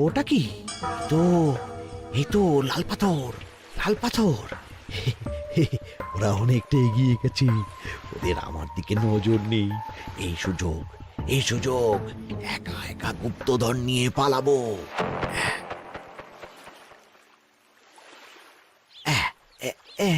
ওটা কি? তো এই তো লাল পাথর, লাল পাথর। ওরা অনেকটা এগিয়ে গেছে, ওদের আমার দিকে নজর নেই। এই সুযোগ, এই সুযোগ, একা একা গুপ্তধন নিয়ে পালাবো। আহ, এ, এ।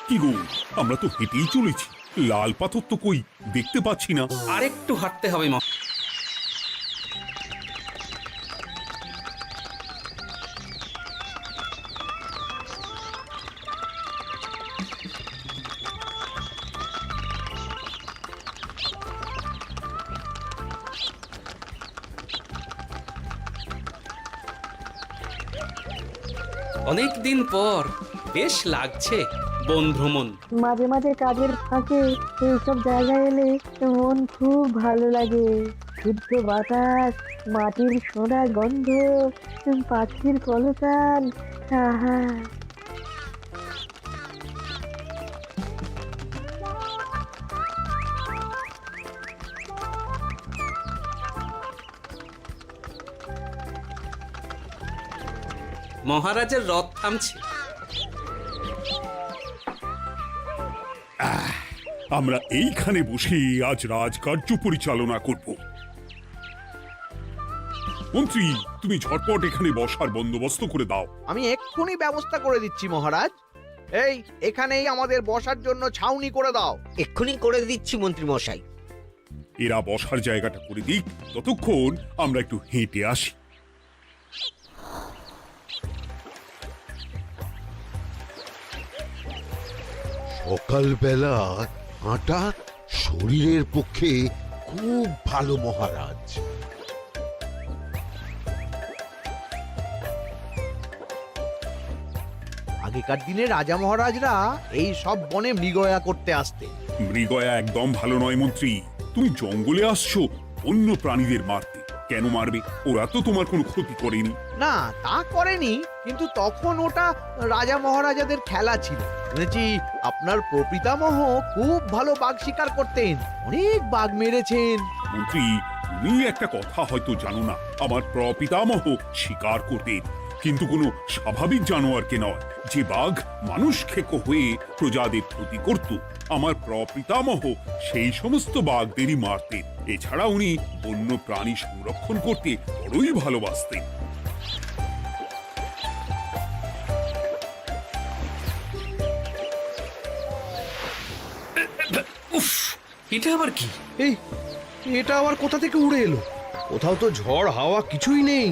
কি গো, আমরা তো হেঁটেই চলেছি, লাল পাথর তো কই দেখতে পাচ্ছি না। আরেকটু হাঁটতে হবে অনেক দিন পর বেশ লাগছে বন ভ্রমণ। মাঝে মাঝে কাজের ফাঁকে এইসব জায়গায় এলে মন খুব ভালো লাগে। শুদ্ধ বাতাস, মাটির সোনা গন্ধ, পাখির কলতান, আহা। মহারাজের রথ থামছে। আমরা এইখানে বসে আজ রাজকার্য পরিচালনা করব। মন্ত্রী, তুমি ঝটপট এখানে বসার বন্দোবস্ত করে দাও। আমি এক্ষুনি ব্যবস্থা করে দিচ্ছি মহারাজ। এই এখানেই আমাদের বসার জন্য ছাউনি করে দাও। এক্ষুনি করে দিচ্ছি মন্ত্রী মশাই। এরা বসার জায়গাটা করে দিক, ততক্ষণ আমরা একটু হেঁটে আসি। সকালবেলা হাঁটা শরীরের পক্ষে খুব ভালো মহারাজ। আগেকার দিনে রাজা মহারাজরা এই সব বনে মৃগয়া করতে আসতেন। মৃগয়া একদম ভালো নয় মন্ত্রী। তুমি জঙ্গলে আসছো অন্য প্রাণীদের মারতে। কেন মারবে? ওরা তো তোমার কোনো ক্ষতি করেনি। না, তা করেনি, কিন্তু তখন ওটা রাজা মহারাজাদের খেলা ছিল। শুনেছি আপনার প্রপিতামহ খুব ভালো বাঘ শিকার করতেন, অনেক বাঘ মেরেছেন। মন্ত্রী, তুমি একটা কথা হয়তো জানো না। আমার প্রপিতামহ শিকার করতেন, কিন্তু কোনো স্বাভাবিক জানোয়ারকে নয়। যে বাঘ মানুষ খেকো হয়ে প্রজাদের ক্ষতি করত, আমার প্রপিতামহ সেই সমস্ত বাঘদেরই মারতেন। এছাড়া উনি বন্য প্রাণী সংরক্ষণ করতে বড়ই ভালোবাসতেন। উফ, এটা আবার কি? এই এটা আবার কোথা থেকে উড়ে এলো? কোথাও তো ঝড় হাওয়া কিছুই নেই।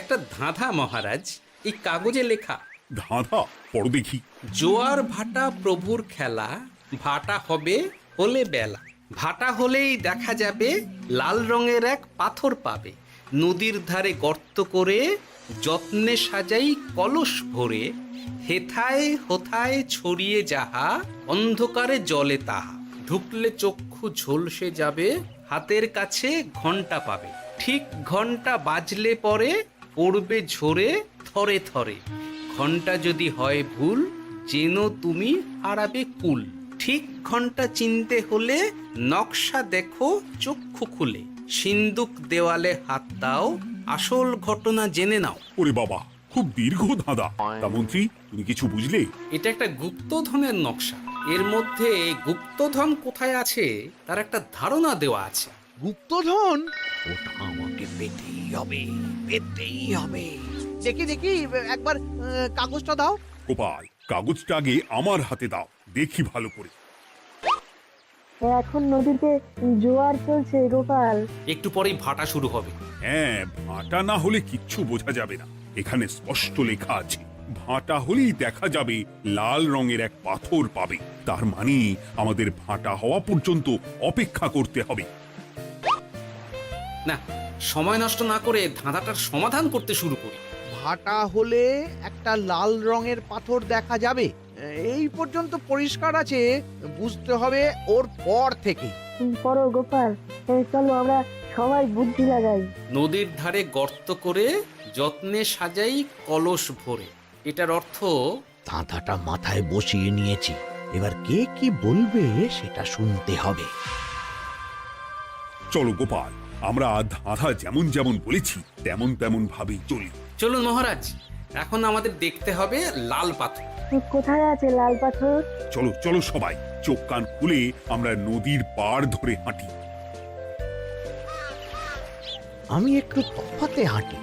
একটা ধাঁধা মহারাজ, এই কাগজে লেখা। ধাঁধা? পড়ো দেখি। জোয়ার ভাটা প্রভুর খেলা, ভাটা হবে হলে বেলা। ভাটা হলেই দেখা যাবে লাল রঙের এক পাথর পাবে। নদীর ধারে গর্ত করে যত্নে সাজাই কলস ভরে। হেথায় হোথায় ছড়িয়ে যাহা, অন্ধকারে জলে তাহা। ঢুকলে চক্ষু ঝলসে যাবে, হাতের কাছে ঘন্টা পাবে। ঠিক ঘন্টা বাজলে পরে পড়বে ঝরে থরে থরে। ঘন্টা যদি হয় ভুল, যেন তুমি হারাবে কুল। ঠিক ঘন্টা চিনতে হলে নকশা দেখো চক্ষু খুলে। সিন্দুক দেওয়ালে হাত দাও, আসল ঘটনা জেনে নাও। ওরে বাবা, খুব দীর্ঘ ধাঁধা। তা মন্ত্রী, তুমি কিছু বুঝলে? এটা একটা গুপ্তধনের নকশা। এর মধ্যে গুপ্তধন কোথায় আছে তার একটা ধারণা দেওয়া আছে। গুপ্তধন? ওটা আমাকে পেতেই হবে, পেতেই হবে। দেখি দেখি, একবার কাগজটা দাও। গোপাল, কাগজটা আগে আমার হাতে দাও, দেখি ভালো করে। এখন নদীতে জোয়ার চলছে গোপাল। একটু পরেই ভাটা শুরু হবে। হ্যাঁ, ভাটা না হলে কিচ্ছু বোঝা যাবে না। এখানে স্পষ্ট লেখা আছে, ভাটা হলেই দেখা যাবে লাল রঙের এক পাথর পাবে। তার মানে আমাদের ভাটা হওয়া পর্যন্ত অপেক্ষা করতে হবে। না, সময় নষ্ট না করে ধাঁধাটার সমাধান করতে শুরু করি। ভাটা হলে একটা লাল রঙের পাথর দেখা যাবে, এই পর্যন্ত পরিষ্কার আছে। বুঝতে হবে ওর পর থেকে। পড়ো গোপাল, চলো আমরা সবাই বুদ্ধি লাগাই। নদীর ধারে গর্ত করে যত্নে সাজাই কলস ভরে। এটার অর্থ ধাঁধাটা মাথায় বসিয়ে নিয়েছি, এবার কে কি বলবে সেটা শুনতে হবে। চলো গোপাল, আমরা ধাঁধা যেমন যেমন বলেছি তেমন তেমন ভাবেই চলি। চলুন মহারাজ, এখন আমাদের দেখতে হবে লাল পাথর। কোথায় আছে লাল পাথর? চলো চলো সবাই, চোখ কান খুলে আমরা নদীর পাড় ধরে হাঁটি। আমি একটু তফাতে হাঁটি।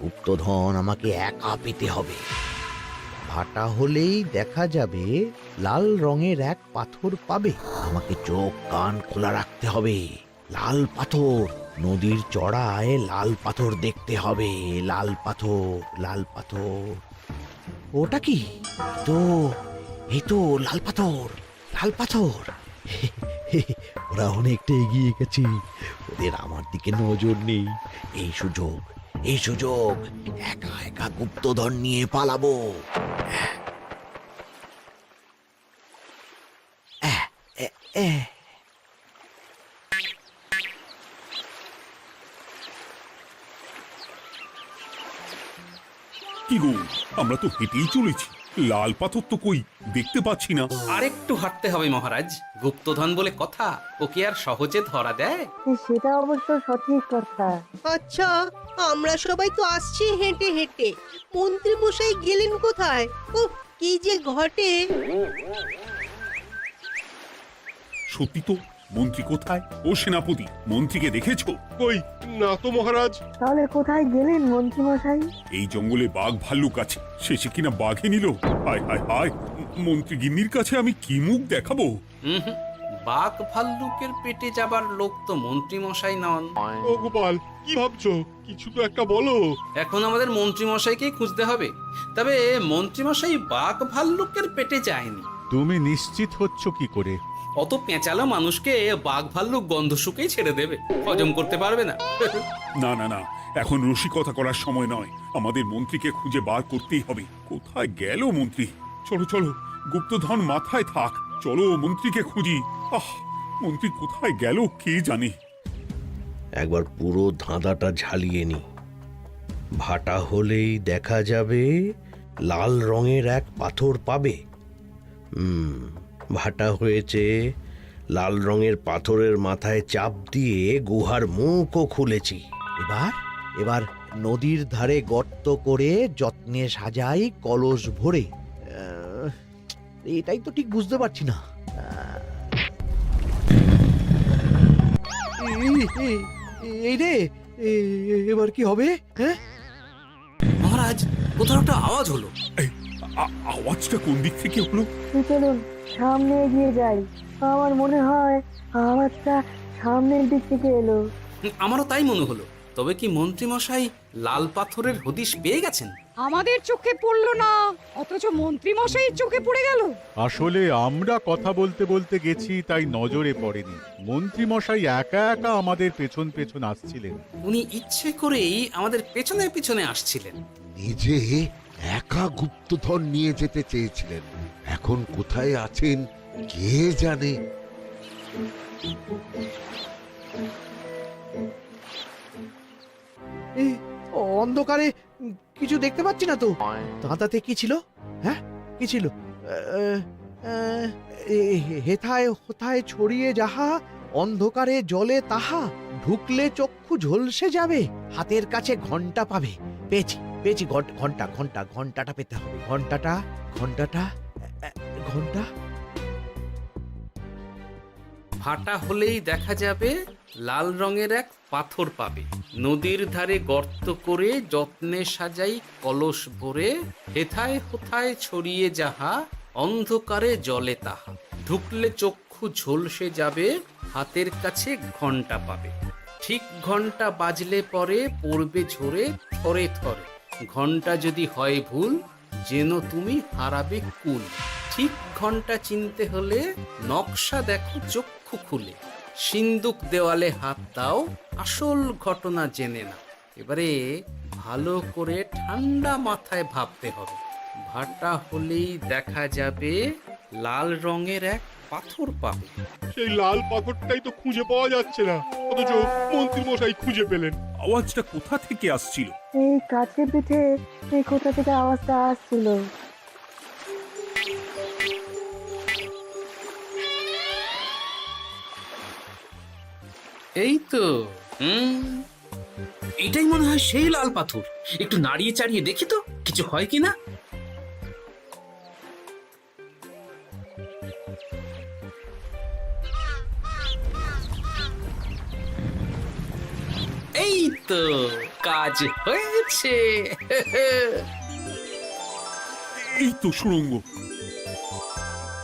গুপ্তধন আমাকে একা পেতে হবে। ভাটা হলেই দেখা যাবে লাল রঙের এক পাথর পাবে। আমাকে চোখ কান খোলা রাখতে হবে। লাল পাথর, নদীর চড়ায় লাল পাথর দেখতে হবে। লাল পাথর, লাল পাথর। ওটা কি? তো এই তো লাল পাথর, লাল পাথর। ওরা অনেকটা এগিয়ে গেছে, ওদের আমার দিকে নজর নেই। এই সুযোগ, এই সুযোগ, একা একা গুপ্তধন নিয়ে পালাবো। কি গো, আমরা তো হেঁটেই চলেছি, লাল পাথর তো কই দেখতে পাচ্ছি না। আরেকটু হাঁটতে হবে মহারাজ, গুপ্তধন বলে কথা, ওকে আর সহজে ধরা দেয়? সেটা অবশ্য সঠিক কথা। আচ্ছা, আমরা সবাই তো আসছি হেঁটে হেঁটে, মন্ত্রী মশাই গেলেন কোথায়? ও কি যে ঘটে! সত্যি তো, মন্ত্রী কোথায়? ও সেনাপতি, মন্ত্রীকে দেখেছো? কই, না তো মহারাজ। তাহলে কোথায় গেলেন মন্ত্রী মশাই? এই জঙ্গলে বাঘ ভাল্লুক আছে, শেষে কিনা বাঘে নিল। হায় হায় হায়, মন্ত্রী গিন্নির কাছে আমি কি মুখ দেখাবো? হুম, বাঘ ভাল্লুকের পেটে যাবার লোক তো মন্ত্রী মশাই নন। ও গোপাল, কি ভাবছো? কিছু তো একটা বলো। এখন আমাদের মন্ত্রী মশাইকেই খুঁজতে হবে। তবে মন্ত্রী মশাই বাঘ ভাল্লুকের পেটে যায়নি। তুমি নিশ্চিত হচ্ছ কি করে? অত পেঁচালো মানুষকে বাঘ ভাল্লুক গন্ধ শুকেই ছেড়ে দেবে, হজম করতে পারবে না। না না না, এখন রসিকতা করার সময় নয়, আমাদের মন্ত্রীকে খুঁজে বার করতেই হবে। কোথায় গেল মন্ত্রী? চলো চলো, গুপ্তধন মাথায় থাক, চলো মন্ত্রীকে খুঁজি। আহ, মন্ত্রী কোথায় গেল কে জানে। একবার পুরো ধাঁধাটা ঝালিয়ে নি। ভাটা হলেই দেখা যাবে লাল রঙের এক পাথর পাবে। ভাটা হয়েছে, লাল রঙের পাথরের মাথায় চাপ দিয়ে গুহার মুখও খুলেছি। এবার এবার নদীর ধারে গর্ত করে যত্নে সাজাই কলস ভরে। এটাই তো ঠিক বুঝতে পারছি না। এই রে, এবার কি হবে? হ্যাঁ মহারাজ, কোথাও একটা আওয়াজ হলো। এই, আওয়াজটা কোন দিক থেকে হলো? চলুন সামনে এগিয়ে যাই। আমার মনে হয় আওয়াজটা সামনের দিক থেকে এলো। আমারও তাই মনে হলো। তবে কি মন্ত্রী মশাই লাল পাথরের হদিশ পেয়ে গেছেন? আমাদের চোখে পড়লো না, অথচ মন্ত্রী মশাইয়ের চোখে পড়ে গেল। আসলে আমরা কথা বলতে বলতে গেছি, তাই নজরে পড়েনি। মন্ত্রী মশাই একা একা আমাদের পেছন পেছন আসছিলেন। উনি ইচ্ছে করেই আমাদের পেছনে পেছনে আসছিলেন। নিজে একা গুপ্তধন নিয়ে যেতে চেয়েছিলেন, এখন কোথায় আছেন কে জানে। অন্ধকারে কিছু দেখতে পাচ্ছি না তো। ধাঁধাতে কি ছিল? হ্যাঁ, কি ছিল? হেথায় হোথায় ছড়িয়ে যাহা, অন্ধকারে জলে তাহা, ঢুকলে চক্ষু ঝলসে যাবে, হাতের কাছে ঘন্টা পাবে। পেয়েছি পেয়েছি, ঘন্টা ঘন্টা ঘন্টাটা পেতে হবে। ঘন্টাটা ঘন্টাটা ঘন্টা। ভাটা হলেই দেখা যাবে লাল রঙের এক পাথর পাবে। নদীর ধারে গর্ত করে যত্নে সাজাই কলস ভরে, হেথায় হোথায় ছড়িয়ে যাহা, অন্ধকারে জলে তাহা, ঢুকলে চক্ষু ঝলসে যাবে, হাতের কাছে ঘন্টা পাবে। ঠিক ঘন্টা বাজলে পরে পড়বে ঝরে থরে থরে, ঘন্টা যদি হয় ভুল, যেন তুমি হারাবে কুল। ঠিক ঘন্টা চিনতে হলে নকশা দেখো চক্ষু খুলে, সিন্দুক দেওয়ালে হাত দাও, আসল ঘটনা জেনে না। এবারে ভালো করে ঠান্ডা মাথায় ভাবতে হবে। ভাটা হলেই দেখা যাবে লাল রঙের এক পাথর পাবে। সেই লাল পাথরটাই তো খুঁজে পাওয়া যাচ্ছে না, অথচ মন্ত্রী মশাই খুঁজে পেলেন। আওয়াজটা কোথা থেকে আসছিল? এই কাছে পিঠে এই কোথা থেকে আওয়াজটা আসছিল। এই তো এটাই মনে হয় সেই লাল পাথর। একটু নাড়িয়ে চাড়িয়ে দেখি তো কিছু হয় কিনা। এই তো কাজ হয়েছে। এই তো সুড়ঙ্গ।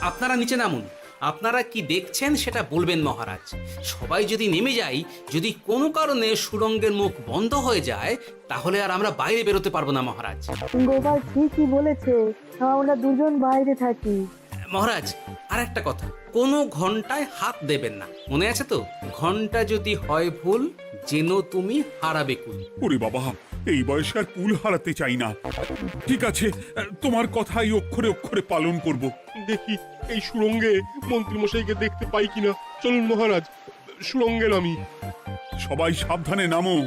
আপনারা নিচে নামুন। আপনারা কি দেখছেন সেটা বলবেন মহারাজ। সবাই যদি নেমে যাই, যদি কোনো কারণে সুড়ঙ্গের মুখ বন্ধ হয়ে যায়, তাহলে আর আমরা বাইরে বেরোতে পারবো না মহারাজ। গোপাল ঠিকই বলেছে, আমরা দুজন বাইরে থাকি। মহারাজ, আর একটা কথা, কোনো ঘন্টায় হাত দেবেন না, মনে আছে তো? ঘন্টা যদি হয় ভুল, যেন তুমি হারাবে কুল। ওরে বাবা, এই বয়সে আর কুল হারাতে চাই না। ঠিক আছে, তোমার কথাই অক্ষরে অক্ষরে পালন করব। দেখি এই সুড়ঙ্গে মন্ত্রী মশাইকে দেখতে পাই কিনা। চলুন মহারাজ, সুড়ঙ্গে নামি। সবাই সাবধানে নামো।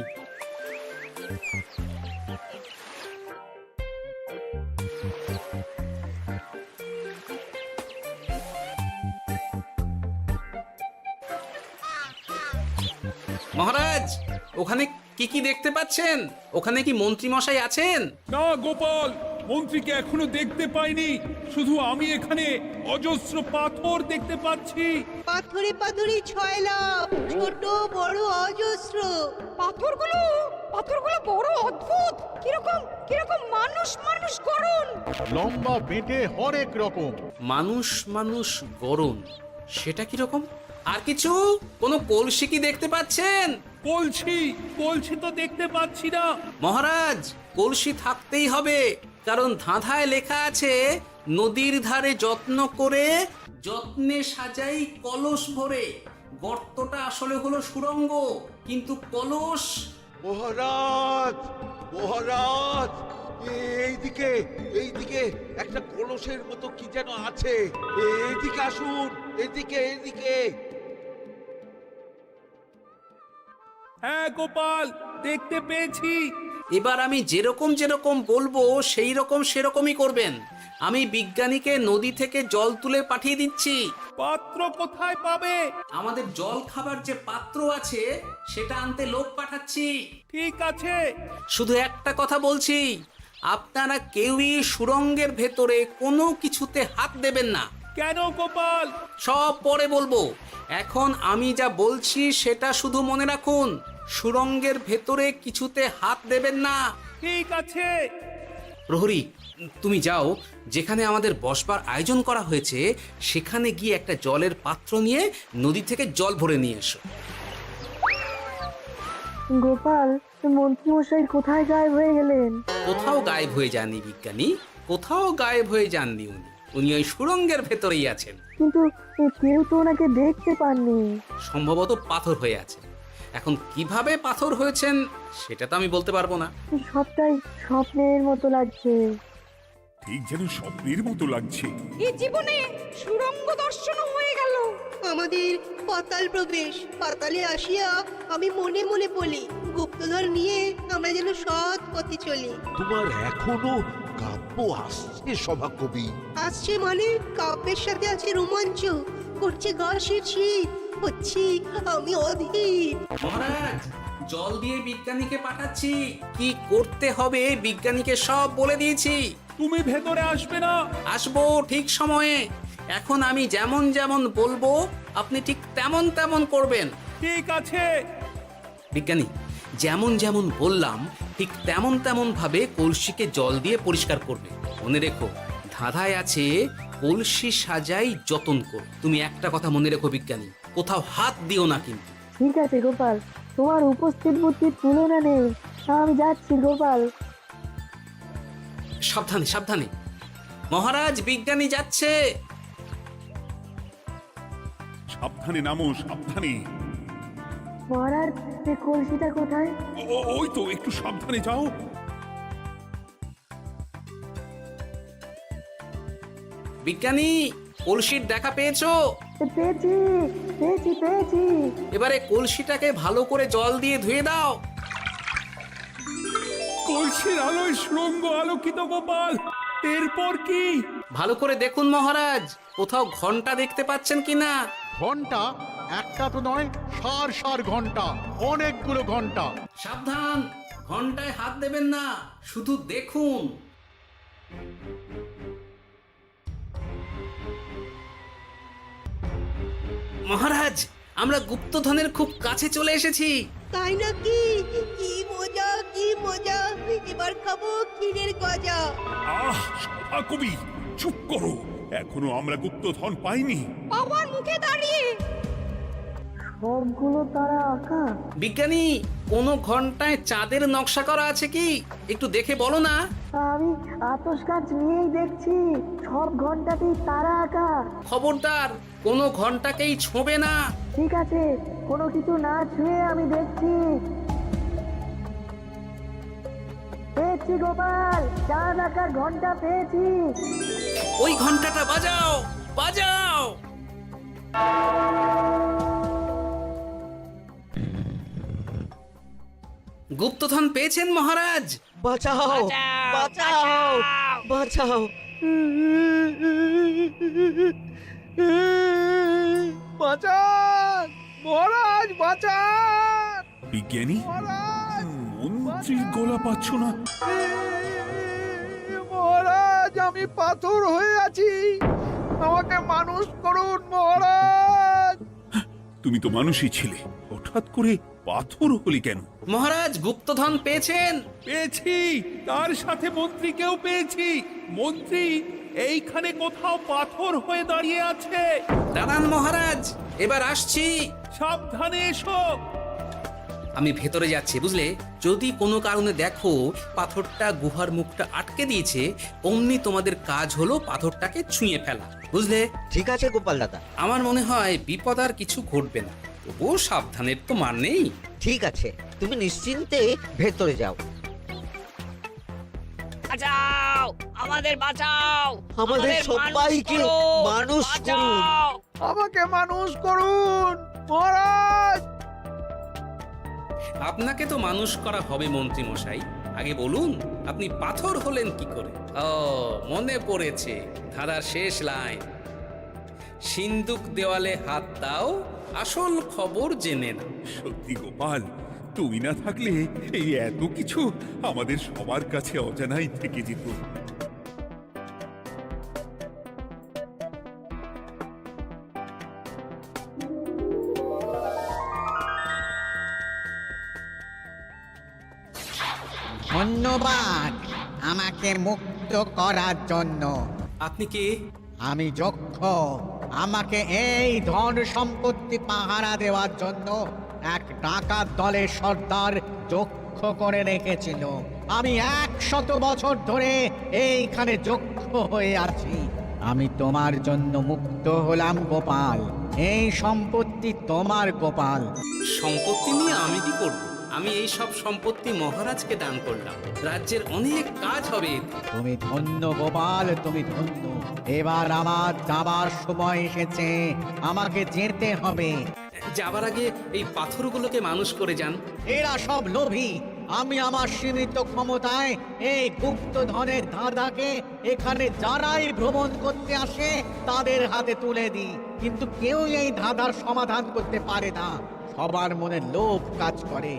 মহারাজ, ওখানে কি কি দেখতে পাচ্ছেন? ওখানে কি মন্ত্রী মশাই আছেন? না গোপাল, মন্ত্রীকে এখনো দেখতে পাইনি। শুধু আমি এখানে অজস্র পাথর দেখতে পাচ্ছি। পাথরে পাথরে ছয়লাভ, ছোট বড় অজস্র। পাথরগুলো বড় অদ্ভুত, কিরকম কিরকম মানুষ মানুষ গড়ন। লম্বা বেঁটে হরেক রকম। মানুষ মানুষ গরম, সেটা কি রকম? আর কিছু? কোনো কলসি কি দেখতে পাচ্ছেন? কলসি তো দেখতে পাচ্ছি না। মহারাজ, কলসি থাকতেই হবে, কারণ ধাঁধায় লেখা আছে, নদীর ধারে যত্ন করে যত্নে সাজাই কলস ভরে। গর্তটা আসলে হলো সুড়ঙ্গ, কিন্তু কলস। মহারাজ, মহারাজ, এইদিকে এইদিকে একটা কলসের মতো কি যেন আছে। এইদিকে আসুন, এদিকে এদিকে। হ্যাঁ গোপাল, দেখতে পেয়েছি। এবার আমি যেরকম যেরকম বলবো সেই রকম সেরকমই করবেন। আমি বিজ্ঞানীকে নদী থেকে জল তুলে পাঠিয়ে দিচ্ছি। পাত্র কোথায় পাবে? আমাদের জল খাবার যে পাত্র আছে সেটা আনতে লোক পাঠাচ্ছি। ঠিক আছে। শুধু একটা কথা বলছি, আপনারা কেউই সুড়ঙ্গের ভেতরে কোনো কিছুতে হাত দেবেন না। কেন গোপাল? সব পরে বলবো, এখন আমি যা বলছি সেটা শুধু মনে রাখুন। সুড়ঙ্গের ভেতরে কিছুতে হাত দেবেন না। ঠিক আছে। প্রহরী, তুমি যাও, যেখানে আমাদের বসবার আয়োজন করা হয়েছে সেখানে গিয়ে একটা জলের পাত্র নিয়ে নদী থেকে জল ভরে নিয়ে এসো। গোপাল, মন্ত্রী মশাই কোথায় গায়েব হয়ে গেলেন? কোথাও গায়েব হয়ে যাননি বিজ্ঞানী, কোথাও গায়েব হয়ে যাননি উনি। উনি ওই সুড়ঙ্গের ভেতরেই আছেন। কিন্তু কেউ তো ওনাকে দেখতে পাননি। সম্ভবত পাথর হয়ে আছে। এখন কিভাবে পাথর হয়েছেন সেটা তো আমি বলতে পারবো না। সবটাই স্বপ্নের মতো লাগছে। ঠিক যেন স্বপ্নের মতো লাগছে। এই জীবনে সুড়ঙ্গ দর্শন হয়ে গেল। আমাদের পাতাল প্রবেশ। পাতালে আসিয়া আমি মনে মনে বলি, গুপ্তধন নিয়ে আমরা যেন সৎ পথে চলি। তোমার এখনো কাব্য আসছে সভাকবি? আসছে মানে কাব্যের সাথে আছে রোমাঞ্চ, করছে গা শীত, হচ্ছি আমি অধীর। মহারাজ, জল দিয়ে বিজ্ঞানীকে পাঠাচ্ছি। কি করতে হবে বিজ্ঞানীকে সব বলে দিয়েছি। তুমি ভেতরে আসবে না? আসবো ঠিক সময়ে। এখন আমি যেমন যেমন বলবো আপনি ঠিক তেমন তেমন করবেন। ঠিক আছে। বিজ্ঞানী, যেমন যেমন বললাম ঠিক তেমন তেমন ভাবে কলসিকে জল দিয়ে পরিষ্কার করবে। মনে রেখো, ধাঁধায় আছে কলসি সাজাই যতন কর। তুমি একটা কথা মনে রেখো বিজ্ঞানী, কোথাও হাত দিও না কিন্তু। ঠিক আছে গোপাল, তোমার উপস্থিত বুদ্ধির তুলনা নেই। আমি যাচ্ছি গোপাল। সাবধানে সাবধানে। মহারাজ, বিজ্ঞানী যাচ্ছে। সাবধানে নামো, সাবধানে। মহারাজ, এই কলসিটা কোথায়? ওই তো, একটু সাবধানে যাও। বিজ্ঞানী, কলসির দেখা পেয়েছো? পেয়েছি পেয়েছি পেয়েছি। এবারে কলসিটাকে ভালো করে জল দিয়ে ধুয়ে দাও। কলসির আলোয় সুড়ঙ্গ আলোকিত গোপাল। এরপর কি? ভালো করে দেখুন মহারাজ, কোথাও ঘন্টা দেখতে পাচ্ছেন কিনা। ঘন্টা একটা তো নয়, সার সার ঘন্টা, অনেকগুলো ঘন্টা। সাবধান, ঘন্টায় হাত দেবেন না, শুধু দেখুন। মহারাজ, আমরা গুপ্তধনের খুব কাছে চলে এসেছি। তাই নাকি? কি মজা কি মজা, এবার খাবো ক্ষীরের গজা। আহ, সভা কবি চুপ করো, এখনো আমরা গুপ্তধন পাইনি। আমার মুখে দাঁড়িয়ে সবগুলো তারা আঁকা। বিজ্ঞানী, কোন ঘন্টায় চাঁদের নকশা করা আছে কি? একটু দেখে বলো না। আমি আতস কাজ নিয়েই দেখছি, সব ঘন্টাতেই তারা আঁকা। খবরদার, কোনো ঘন্টাকেই ছোঁবে না। ঠিক আছে, কোনো কিছু না ছুঁয়ে আমি দেখছি। পেয়েছি গোপাল, চাঁদ আঁকার ঘন্টা পেয়েছি। ওই ঘন্টাটা বাজাও, বাজাও। গুপ্তধন পেয়েছেন মহারাজ? বাঁচাও বাঁচাও বাঁচাও। বাঁচান মহারাজ, বাঁচান বিজ্ঞানী, মহারাজ, মন্ত্রীর গলা পাচ্ছ না? মহারাজ, আমি পাথর হয়ে আছি, আমাকে মানুষ করুন মহারাজ। তুমি তো মানুষই ছিলে, হঠাৎ করে পাথর হলি কেন? মহারাজ, গুপ্তধন পেয়েছেন? পেয়েছি, তার সাথে মন্ত্রীকেও পেয়েছি। মন্ত্রী এইখানে কোথাও পাথর হয়ে দাঁড়িয়ে আছে। দাঁড়ান মহারাজ, এবার আসছি। সাবধানে এসো। আমি ভেতরে যাচ্ছি, বুঝলে? যদি কোনো কারণে দেখো পাথরটা গুহার মুখটা আটকে দিয়েছে, অমনি তোমাদের কাজ হলো পাথরটাকে ছুঁয়ে ফেলা, বুঝলে? ঠিক আছে গোপাল দাদা। আমার মনে হয় বিপদ আর কিছু ঘটবে না, তবুও সাবধানের তো মান নেই। ঠিক আছে, তুমি নিশ্চিন্তে ভেতরে যাও। বাঁচাও, আমাদের বাঁচাও, আমাদের সবাইকে মানুষ করুন। আমাকে মানুষ করুন মহারাজ। আপনাকে তো মানুষ করা হবে মন্ত্রী মশাই। আগে বলুন, আপনি পাথর হলেন কি করে? ও, মনে পড়েছে, ধাঁধার শেষ লাইন। সিন্দুক দেওয়ালে হাত দাও, আসল খবর জেনে নাও। সত্যি গোপাল, তুমি না থাকলে এই এত কিছু আমাদের সবার কাছে অজানাই থেকে যেত। ধন্যবাদ আমাকে মুক্ত করার জন্য। আপনি কে? আমি যক্ষ। আমাকে এই ধন সম্পত্তি পাহারা দেওয়ার জন্য এক ডাকাত দলের সর্দার যক্ষ করে রেখেছিল। আমি 100 বছর ধরে এইখানে যক্ষ হয়ে আছি। আমি তোমার জন্য মুক্ত হলাম গোপাল। এই সম্পত্তি তোমার গোপাল। সম্পত্তি নিয়ে আমি কি করব? আমি এই সব সম্পত্তি মহারাজকে দান করলাম, রাজ্যের অনেক কাজ হবে। তুমি ধন্য গোপাল, তুমি ধন্য। এবার আমার যাবার সময় এসেছে, আমাকে যেতে হবে। যাবার আগে এই পাথরগুলোকে মানুষ করে যান। এরা সব লোভী। আমি আমার সীমিত ক্ষমতায় এই গুপ্ত ধনের ধাঁধাকে এখানে যারাই ভ্রমণ করতে আসে তাদের হাতে তুলে দিই, কিন্তু কেউ এই ধাঁধার সমাধান করতে পারে না। সবার মনে লোভ কাজ করে,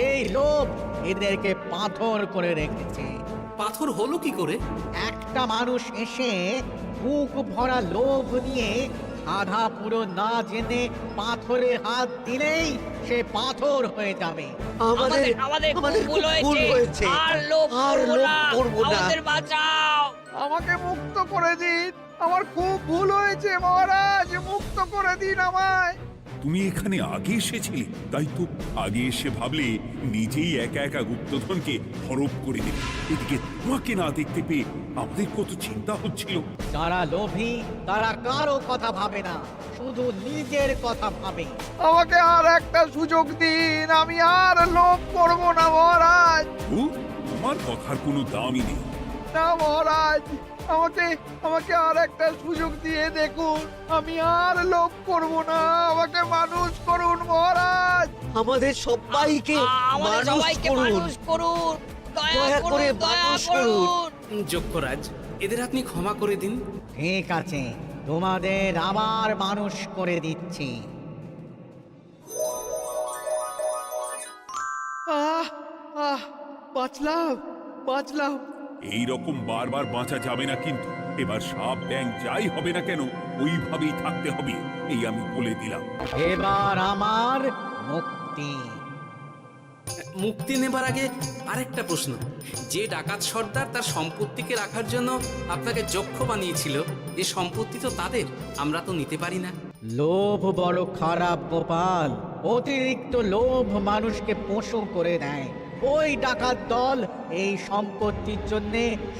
এই লোভ এদেরকে পাথর করে রেখেছে। পাথর হলো কি করে? একটা মানুষ এসে বুক ভরা লোভ নিয়ে আধা পুরো না জেনে পাথরে হাত দিলেই সে পাথর হয়ে যাবে। আমাদের ভুল হয়েছে, আর লোভ করব না। বাঁচাও, আমাকে মুক্ত করে দিন, আমার খুব ভুল হয়েছে মহারাজ, মুক্ত করে দিন আমায়। তুমি এখানে আগে এসেছিলে, তাই তো আগে এসে ভাবলে নিজেই একা একা গুপ্তধনকে হরপ করে দেবে। এদিকে তোমাকে না দেখতে পেয়ে আমাদের কত চিন্তা হচ্ছিল। যারা লোভী তারা কারো কথা ভাবে না, শুধু নিজের কথা ভাবে। আমাকে আর একটা সুযোগ দিন, আমি আর লোভ করব না মহারাজ। তোমার কথার কোনো দামই নেই। না মহারাজ, আমাকে আমাকে আর একটা সুযোগ দিয়ে দেখুন, আমি আর লোভ করব না, আমাকে মানুষ করুন মহারাজ। আমাদের সবাইকে মানুষ করুন দয়া করে মানুষ করুন। যক্ষরাজ, এদের আপনি ক্ষমা করে দিন। ঠিক আছে, তোমাদের আবার মানুষ করে দিচ্ছি। আহ আহ বাঁচলাম বাঁচলাম। এই রকম বারবার বাঁচা যাবে না, কিন্তু এবার সাপ ব্যাং যাই হবে না কেন ওইভাবেই থাকতে হবে, এই আমি বলে দিলাম। এবার আমার মুক্তি। মুক্তি নেবার আগে আরেকটা প্রশ্ন, যে ডাকাত সর্দার তার সম্পত্তিকে রাখার জন্য আপনাকে যক্ষ বানিয়েছিল, যে সম্পত্তি তো তাদের, আমরা তো নিতে পারি না। লোভ বড় খারাপ গোপাল, অতিরিক্ত লোভ মানুষকে পশু করে দেয়। ওই ডাকাত দল এই সম্পত্তির জন্য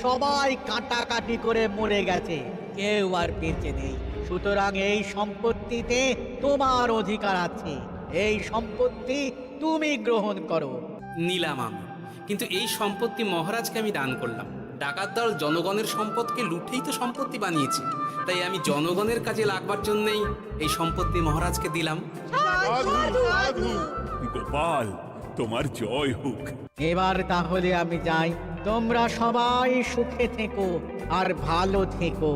সবাই কাটাকাটি করে মরে গেছে, কেউ আর বেঁচে নেই। সুতরাং এই সম্পত্তিতে তোমার অধিকার আছে, এই সম্পত্তি তুমি গ্রহণ করো। নিলাম আমি, কিন্তু এই সম্পত্তি মহারাজকে আমি দান করলাম। ডাকাত দল জনগণের সম্পদকে লুঠেই তো সম্পত্তি বানিয়েছে, তাই আমি জনগণের কাজে লাগবার জন্যই এই সম্পত্তি মহারাজকে দিলাম। গোপাল, তোমার জয় হোক। এবার তাহলে আমি যাই, তোমরা সবাই সুখে থেকো আর ভালো থেকো।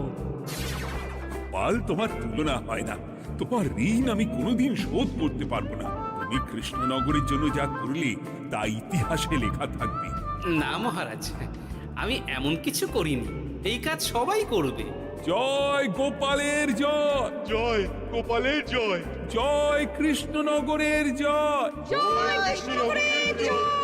গোপাল, তোমার তুলনা হয় না, তোমার ঋণ আমি কোনোদিন শোধ করতে পারবো না। তুমি কৃষ্ণনগরের জন্য যা করলে তা ইতিহাসে লেখা থাকবে। না মহারাজ, আমি এমন কিছু করিনি, এই কাজ সবাই করবে। জয় গোপালের জয়, জয় গোপালের জয়, জয় কৃষ্ণনগরের জয়। জয় কৃষ্ণনগরের জয়।